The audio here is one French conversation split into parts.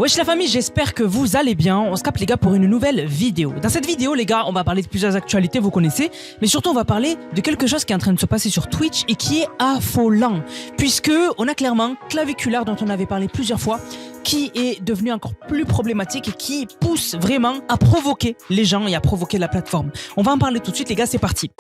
Wesh la famille, j'espère que vous allez bien. On se capte les gars pour une nouvelle vidéo. Dans cette vidéo les gars, on va parler de plusieurs actualités, vous connaissez. Mais surtout on va parler de quelque chose qui est en train de se passer sur Twitch et qui est affolant. Puisque on a clairement Claviculaire dont on avait parlé plusieurs fois, qui est devenu encore plus problématique et qui pousse vraiment à provoquer les gens et à provoquer la plateforme. On va en parler tout de suite les gars, c'est parti.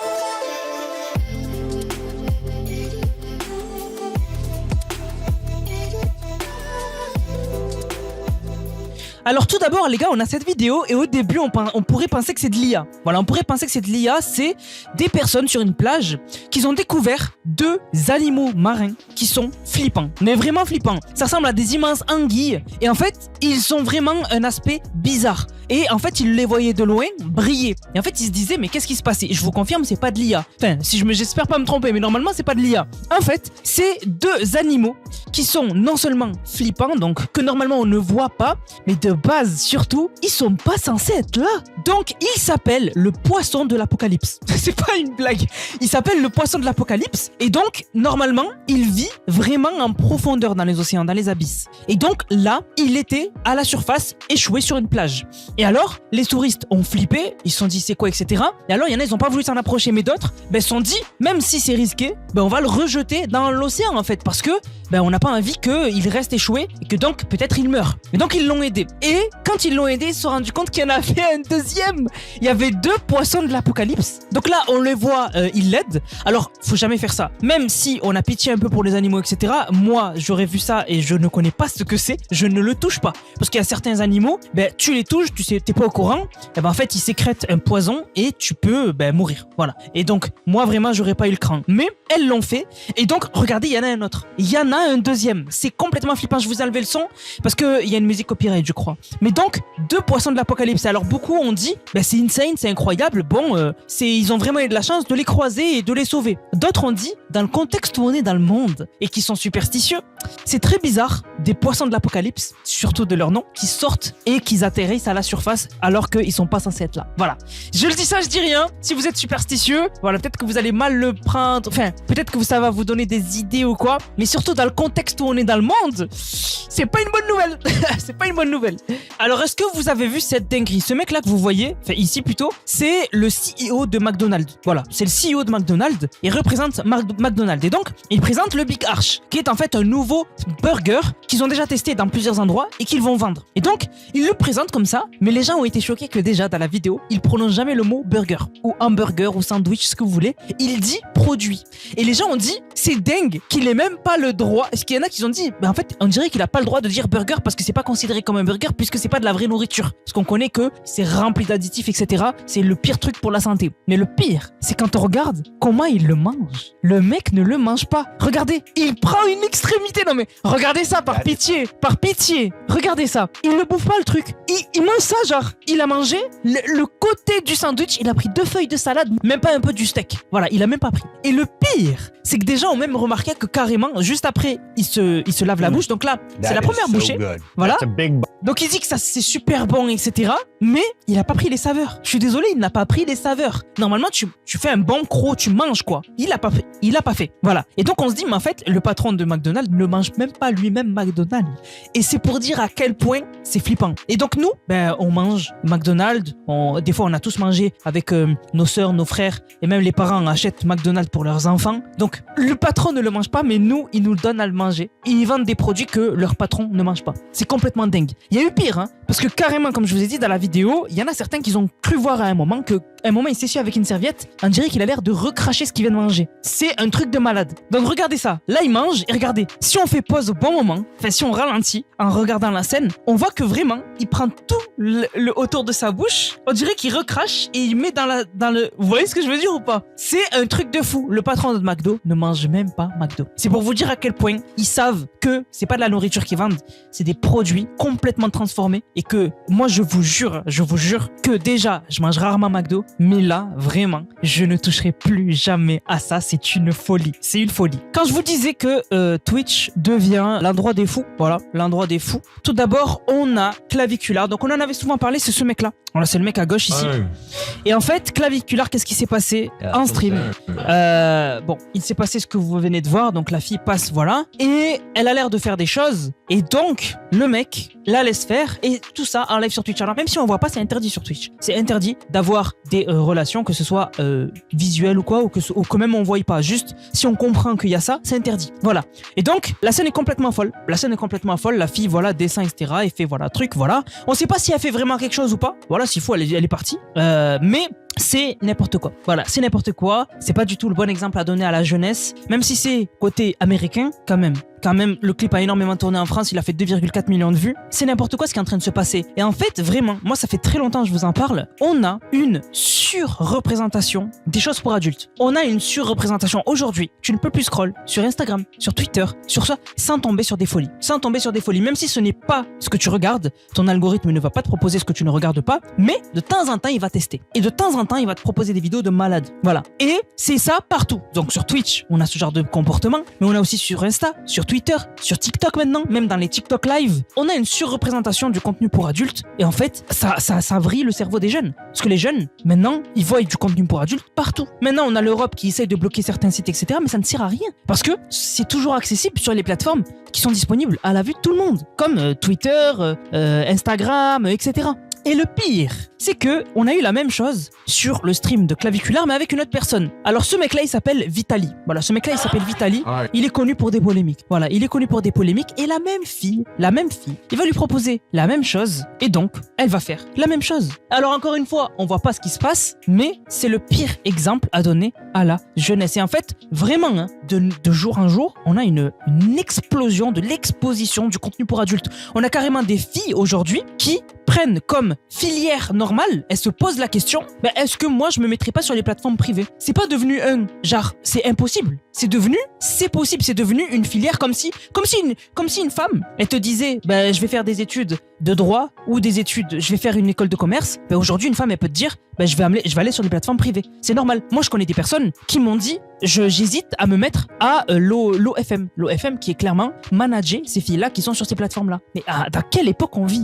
Alors tout d'abord les gars, on a cette vidéo et au début on pourrait penser que c'est de l'IA. Voilà, on pourrait penser que c'est de l'IA, c'est des personnes sur une plage qui ont découvert deux animaux marins qui sont flippants. Mais vraiment flippants. Ça ressemble à des immenses anguilles et en fait, ils ont vraiment un aspect bizarre. Et en fait, ils les voyaient de loin briller. Et en fait, ils se disaient mais qu'est-ce qui se passe? Et je vous confirme, c'est pas de l'IA. Enfin, j'espère pas me tromper, mais normalement c'est pas de l'IA. En fait, c'est deux animaux qui sont non seulement flippants, donc que normalement on ne voit pas, mais de base surtout, ils sont pas censés être là. Donc il s'appelle le poisson de l'apocalypse. C'est pas une blague. Il s'appelle le poisson de l'apocalypse et donc normalement il vit vraiment en profondeur dans les océans, dans les abysses. Et donc là, il était à la surface, échoué sur une plage. Et alors, les touristes ont flippé, ils se sont dit c'est quoi, etc. Et alors il y en a, ils ont pas voulu s'en approcher, mais d'autres, se sont dit même si c'est risqué, on va le rejeter dans l'océan en fait, parce que on n'a pas envie qu'il reste échoué et que donc peut-être il meurt. Et donc ils l'ont aidé. Et quand ils l'ont aidé, ils se sont rendus compte qu'il y en avait un deuxième. Il y avait deux poissons de l'apocalypse. Donc là, on les voit, ils l'aident. Alors, faut jamais faire ça. Même si on a pitié un peu pour les animaux, etc. Moi, j'aurais vu ça et je ne connais pas ce que c'est. Je ne le touche pas. Parce qu'il y a certains animaux, tu les touches, tu sais, t'es pas au courant. Et en fait, ils sécrètent un poison et tu peux mourir. Voilà. Et donc, moi, vraiment, j'aurais pas eu le cran. Mais elles l'ont fait. Et donc, regardez, il y en a un autre. Il y en a un deuxième. C'est complètement flippant. Je vous ai enlevé le son parce qu'il y a une musique copyright, je crois. Mais donc, deux poissons de l'apocalypse. Alors, beaucoup ont dit, c'est insane, c'est incroyable. Bon, ils ont vraiment eu de la chance de les croiser et de les sauver. D'autres ont dit, dans le contexte où on est dans le monde et qui sont superstitieux, c'est très bizarre des poissons de l'apocalypse, surtout de leur nom, qui sortent et qui atterrissent à la surface alors qu'ils sont pas censés être là. Voilà. Je le dis ça, je dis rien. Si vous êtes superstitieux, voilà, peut-être que vous allez mal le prendre. Enfin, peut-être que ça va vous donner des idées ou quoi. Mais surtout dans le contexte où on est dans le monde, c'est pas une bonne nouvelle. C'est pas une bonne nouvelle. Alors, est-ce que vous avez vu cette dinguerie? Ce mec-là que vous voyez, enfin ici plutôt, c'est le CEO de McDonald's. Voilà, c'est le CEO de McDonald's. Il représente McDonald's. Et donc, il présente le Big Arch, qui est en fait un nouveau burger qu'ils ont déjà testé dans plusieurs endroits et qu'ils vont vendre. Et donc, il le présente comme ça, mais les gens ont été choqués que déjà dans la vidéo, il prononce jamais le mot burger ou hamburger ou sandwich, ce que vous voulez. Il dit produit. Et les gens ont dit, c'est dingue qu'il ait même pas le droit. Est-ce qu'il y en a qui ont dit, en fait, on dirait qu'il a pas le droit de dire burger parce que c'est pas considéré comme un burger puisque c'est pas de la vraie nourriture. Parce qu'on connaît que c'est rempli d'additifs, etc. C'est le pire truc pour la santé. Mais le pire, c'est quand on regarde comment il le mange. Le mec ne le mange pas. Regardez, il prend une extrémité. Non mais, regardez ça, par pitié. Par pitié. Regardez ça. Il ne bouffe pas le truc. Il mange ça, genre. Il a mangé le côté du sandwich. Il a pris 2 feuilles de salade, même pas un peu du steak. Voilà, il a même pas pris. Et le pire, c'est que des gens ont même remarqué que carrément, juste après, il se lave la bouche. Donc là, c'est la première bouchée. Voilà. Donc il dit que ça c'est super bon, etc. Mais il a pas pris les saveurs. Je suis désolé, il n'a pas pris les saveurs. Normalement, tu fais un bon croc, tu manges quoi. Il a pas fait. Il a pas fait. Voilà. Et donc on se dit, mais en fait, le patron de McDonald's ne mange même pas lui-même McDonald's. Et c'est pour dire à quel point c'est flippant. Et donc nous, on mange McDonald's. Des fois, on a tous mangé avec nos sœurs, nos frères, et même les parents achètent McDonald's pour leurs enfants. Donc le patron ne le mange pas, mais nous, ils nous le donnent à le manger. Et ils vendent des produits que leur patron ne mange pas. C'est complètement dingue. Il y a eu pire, parce que carrément, comme je vous ai dit dans la vidéo, il y en a certains qui ont cru voir à un moment il s'essuie avec une serviette, on dirait qu'il a l'air de recracher ce qu'il vient de manger. C'est un truc de malade. Donc regardez ça, là il mange, et regardez, si on fait pause au bon moment, si on ralentit en regardant la scène, on voit que vraiment, il prend tout le autour de sa bouche, on dirait qu'il recrache et il met dans le... Vous voyez ce que je veux dire ou pas? C'est un truc de fou. Le patron de McDo ne mange même pas McDo. C'est pour vous dire à quel point ils savent que c'est pas de la nourriture qu'ils vendent, c'est des produits complètement transformés et que moi je vous jure que déjà, je mange rarement McDo Mais là, vraiment, je ne toucherai plus jamais à ça. C'est une folie. C'est une folie. Quand je vous disais que Twitch devient l'endroit des fous, voilà, l'endroit des fous. Tout d'abord, on a Claviculaire. Donc, on en avait souvent parlé, c'est ce mec-là. Voilà, c'est le mec à gauche ici. Ouais. Et en fait, Claviculaire, qu'est-ce qui s'est passé en stream? Bon, il s'est passé ce que vous venez de voir. Donc, la fille passe, voilà. Et elle a l'air de faire des choses. Et donc, le mec la laisse faire. Et tout ça en live sur Twitch. Alors, même si on voit pas, c'est interdit sur Twitch. C'est interdit d'avoir des relations, que ce soit visuelles ou quoi, ou que même on voit pas. Juste, si on comprend qu'il y a ça, c'est interdit. Voilà. Et donc, la scène est complètement folle. La scène est complètement folle. La fille, voilà, descend, etc. Et fait, voilà, truc, voilà. On sait pas si elle fait vraiment quelque chose ou pas. Voilà, s'il faut, elle est partie. Mais c'est n'importe quoi. Voilà, c'est n'importe quoi. C'est pas du tout le bon exemple à donner à la jeunesse. Même si c'est côté américain, quand même. Quand même, le clip a énormément tourné en France, il a fait 2,4 millions de vues. C'est n'importe quoi ce qui est en train de se passer. Et en fait, vraiment, moi ça fait très longtemps que je vous en parle, on a une surreprésentation des choses pour adultes. On a une surreprésentation aujourd'hui. Tu ne peux plus scroll sur Instagram, sur Twitter, sur ça, sans tomber sur des folies. Sans tomber sur des folies. Même si ce n'est pas ce que tu regardes, ton algorithme ne va pas te proposer ce que tu ne regardes pas, mais de temps en temps, il va tester. Et de temps en temps, il va te proposer des vidéos de malades. Voilà. Et c'est ça partout. Donc sur Twitch, on a ce genre de comportement, mais on a aussi sur Insta, sur Twitter, sur TikTok maintenant, même dans les TikTok live, on a une surreprésentation du contenu pour adultes. Et en fait, ça vrille le cerveau des jeunes. Parce que les jeunes, maintenant, ils voient du contenu pour adultes partout. Maintenant, on a l'Europe qui essaye de bloquer certains sites, etc. Mais ça ne sert à rien. Parce que c'est toujours accessible sur les plateformes qui sont disponibles à la vue de tout le monde. Comme Twitter, Instagram, etc. Et le pire, c'est que on a eu la même chose sur le stream de Claviculaire, mais avec une autre personne. Alors ce mec-là, il s'appelle Vitali. Voilà, ce mec-là, il s'appelle Vitali. Il est connu pour des polémiques. Voilà, il est connu pour des polémiques. Et la même fille, il va lui proposer la même chose. Et donc, elle va faire la même chose. Alors encore une fois, on voit pas ce qui se passe, mais c'est le pire exemple à donner à la jeunesse. Et en fait, vraiment, hein, de jour en jour, on a une explosion de l'exposition du contenu pour adultes. On a carrément des filles aujourd'hui qui prennent comme filière normale, elles se posent la question, ben est-ce que moi je me mettrais pas sur les plateformes privées? C'est pas devenu genre c'est impossible, c'est possible, c'est devenu une filière comme si une femme, elle te disait ben je vais faire des études de droit ou des études, je vais faire une école de commerce. Ben aujourd'hui une femme elle peut te dire ben je vais aller sur les plateformes privées. C'est normal. Moi je connais des personnes qui m'ont dit j'hésite à me mettre à l'OFM qui est clairement manager ces filles-là qui sont sur ces plateformes-là. Mais dans quelle époque on vit?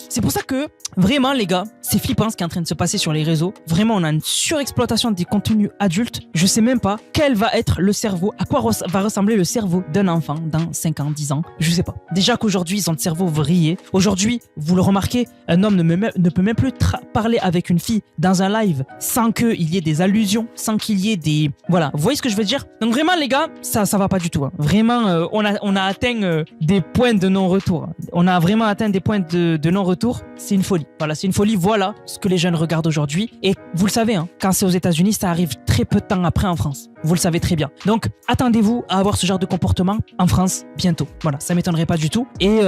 C'est pour ça que vraiment les gars, c'est flippant ce qui est en train de se passer sur les réseaux. Vraiment on a une surexploitation des contenus adultes. Je sais même pas quel va être le cerveau, à quoi va ressembler le cerveau d'un enfant dans 5 ans, 10 ans. Je sais pas. Déjà qu'aujourd'hui ils ont le cerveau vrillé. Aujourd'hui, vous le remarquez, un homme ne peut même plus parler avec une fille dans un live sans qu'il y ait des allusions, sans qu'il y ait des... Voilà, vous voyez ce que je veux dire? Donc vraiment les gars, ça va pas du tout. Hein. Vraiment, on a atteint des points de non-retour. On a vraiment atteint des points de non-retour. C'est une folie. Voilà, c'est une folie. Voilà ce que les jeunes regardent aujourd'hui. Et vous le savez, hein, quand c'est aux États-Unis, ça arrive très peu de temps après en France. Vous le savez très bien. Donc, attendez-vous à avoir ce genre de comportement en France bientôt. Voilà, ça m'étonnerait pas du tout. Et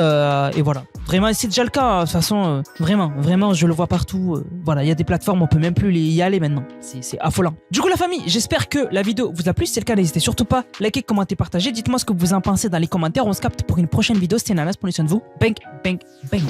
voilà. Vraiment, c'est déjà le cas. Hein. De toute façon, vraiment, je le vois partout. Voilà, il y a des plateformes, on peut même plus y aller maintenant. C'est affolant. Du coup, la famille, j'espère que la vidéo vous a plu. Si c'est le cas, n'hésitez surtout pas à liker, commenter, partager. Dites-moi ce que vous en pensez dans les commentaires. On se capte pour une prochaine vidéo. C'était Nanas, prenez soin de vous. Bang, bang, bang.